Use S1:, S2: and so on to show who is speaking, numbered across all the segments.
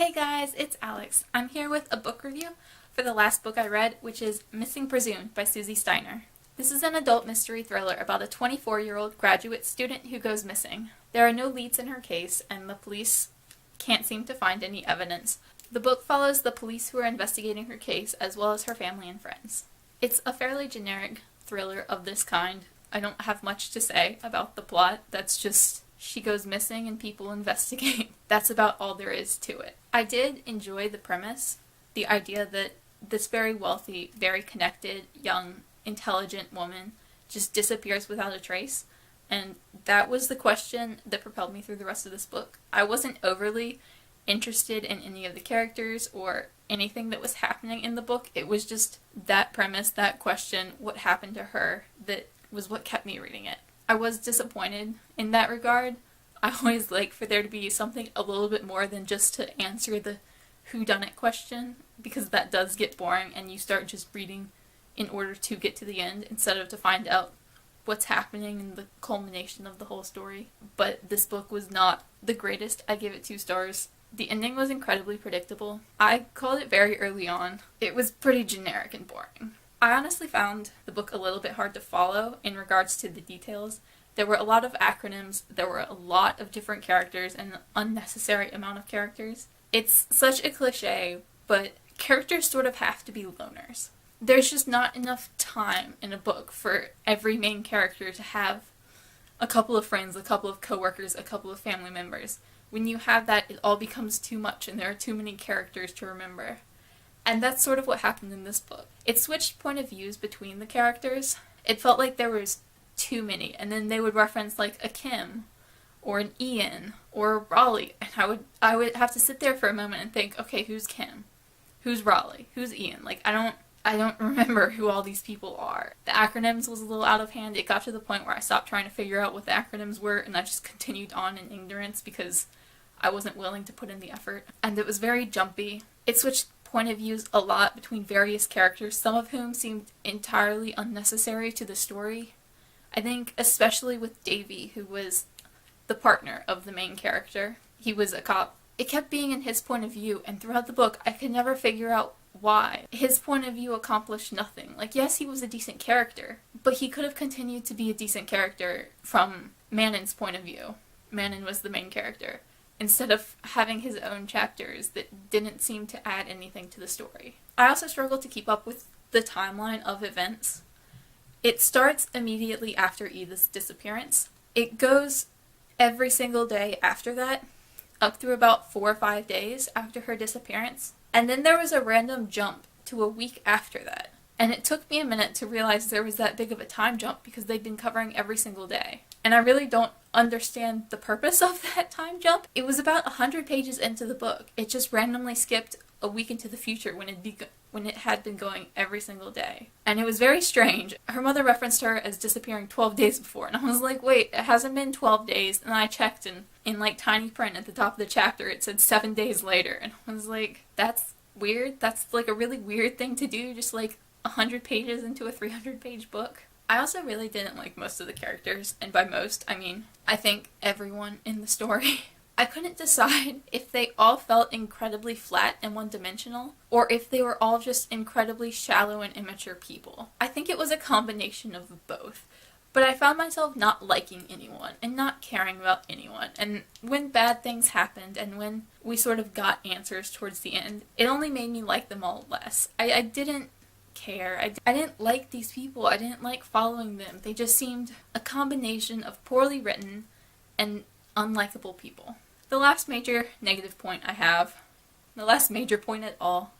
S1: Hey guys, it's Alex. I'm here with a book review for the last book I read, which is Missing Presumed by Susie Steiner. This is an adult mystery thriller about a 24-year-old graduate student who goes missing. There are no leads in her case, and the police can't seem to find any evidence. The book follows the police who are investigating her case, as well as her family and friends. It's a fairly generic thriller of this kind. I don't have much to say about the plot. That's just she goes missing and people investigate. That's about all there is to it. I did enjoy the premise, the idea that this very wealthy, very connected, young, intelligent woman just disappears without a trace. And that was the question that propelled me through the rest of this book. I wasn't overly interested in any of the characters or anything that was happening in the book. It was just that premise, that question, what happened to her, that was what kept me reading it. I was disappointed in that regard. I always like for there to be something a little bit more than just to answer the whodunit question, because that does get boring and you start just reading in order to get to the end instead of to find out what's happening in the culmination of the whole story. But this book was not the greatest. I gave it 2 stars. The ending was incredibly predictable. I called it very early on. It was pretty generic and boring. I honestly found the book a little bit hard to follow in regards to the details. There were a lot of acronyms, there were a lot of different characters, and an unnecessary amount of characters. It's such a cliche, but characters sort of have to be loners. There's just not enough time in a book for every main character to have a couple of friends, a couple of coworkers, a couple of family members. When you have that, it all becomes too much and there are too many characters to remember. And that's sort of what happened in this book. It switched point of views between the characters. It felt like there was too many, and then they would reference like a Kim or an Ian or a Raleigh, and I would have to sit there for a moment and think, okay, who's Kim? Who's Raleigh? Who's Ian? Like I don't remember who all these people are. The acronyms was a little out of hand. It got to the point where I stopped trying to figure out what the acronyms were, and I just continued on in ignorance because I wasn't willing to put in the effort. And it was very jumpy. It switched point of views a lot between various characters, some of whom seemed entirely unnecessary to the story. I think especially with Davy, who was the partner of the main character. He was a cop. It kept being in his point of view, and throughout the book I could never figure out why. His point of view accomplished nothing. Like, yes, he was a decent character, but he could have continued to be a decent character from Manon's point of view. Manon was the main character, instead of having his own chapters that didn't seem to add anything to the story. I also struggled to keep up with the timeline of events. It starts immediately after Edith's disappearance. It goes every single day after that, up through about 4 or 5 days after her disappearance. And then there was a random jump to a week after that. And it took me a minute to realize there was that big of a time jump because they'd been covering every single day. And I really don't understand the purpose of that time jump. It was about 100 pages into the book. It just randomly skipped a week into the future when it had been going every single day. And it was very strange. Her mother referenced her as disappearing 12 days before, and I was like, wait, it hasn't been 12 days. And I checked, and in like tiny print at the top of the chapter it said 7 days later, and I was like, that's weird. That's like a really weird thing to do, just like 100 pages into a 300-page book. I also really didn't like most of the characters, and by most, I mean, I think everyone in the story. I couldn't decide if they all felt incredibly flat and one-dimensional, or if they were all just incredibly shallow and immature people. I think it was a combination of both, but I found myself not liking anyone and not caring about anyone, and when bad things happened and when we sort of got answers towards the end, it only made me like them all less. I didn't care. I didn't like these people. I didn't like following them. They just seemed a combination of poorly written and unlikable people. The last major negative point I have, the last major point at all,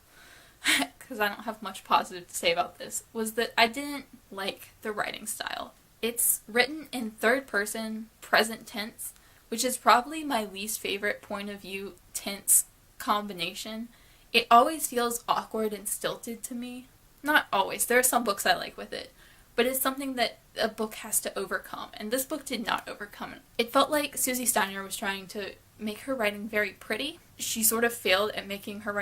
S1: because I don't have much positive to say about this, was that I didn't like the writing style. It's written in third person, present tense, which is probably my least favorite point of view tense combination. It always feels awkward and stilted to me. Not always. There are some books I like with it, but it's something that a book has to overcome, and this book did not overcome it. It felt like Susie Steiner was trying to make her writing very pretty. She sort of failed at making her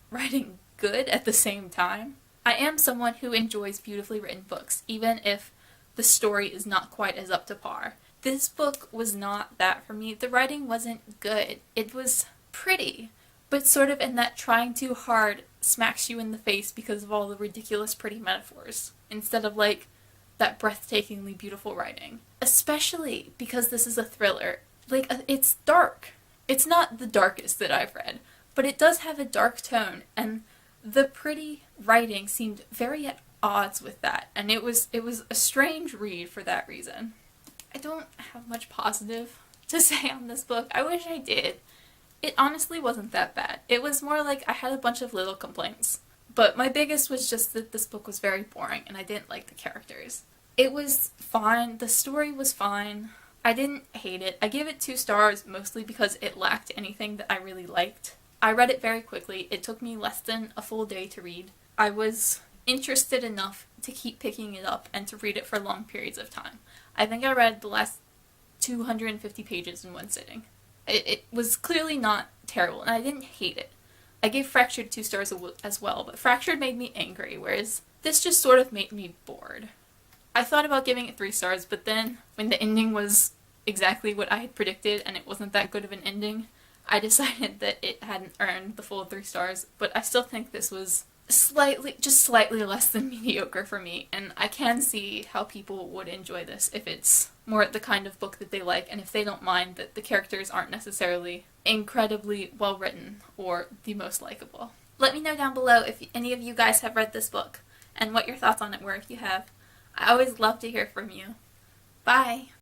S1: writing good at the same time. I am someone who enjoys beautifully written books, even if the story is not quite as up to par. This book was not that for me. The writing wasn't good. It was pretty, but sort of in that trying too hard smacks you in the face because of all the ridiculous pretty metaphors, instead of like that breathtakingly beautiful writing. Especially because this is a thriller. Like, it's dark. It's not the darkest that I've read, but it does have a dark tone, and the pretty writing seemed very at odds with that, and it was a strange read for that reason. I don't have much positive to say on this book. I wish I did. It honestly wasn't that bad. It was more like I had a bunch of little complaints. But my biggest was just that this book was very boring and I didn't like the characters. It was fine. The story was fine. I didn't hate it. I gave it 2 stars mostly because it lacked anything that I really liked. I read it very quickly. It took me less than a full day to read. I was interested enough to keep picking it up and to read it for long periods of time. I think I read the last 250 pages in one sitting. It was clearly not terrible, and I didn't hate it. I gave Fractured 2 stars as well, but Fractured made me angry, whereas this just sort of made me bored. I thought about giving it 3 stars, but then when the ending was exactly what I had predicted and it wasn't that good of an ending, I decided that it hadn't earned the full 3 stars, but I still think this was slightly less than mediocre for me, and I can see how people would enjoy this if it's more the kind of book that they like, and if they don't mind that the characters aren't necessarily incredibly well written or the most likable. Let me know down below if any of you guys have read this book, and what your thoughts on it were if you have. I always love to hear from you. Bye!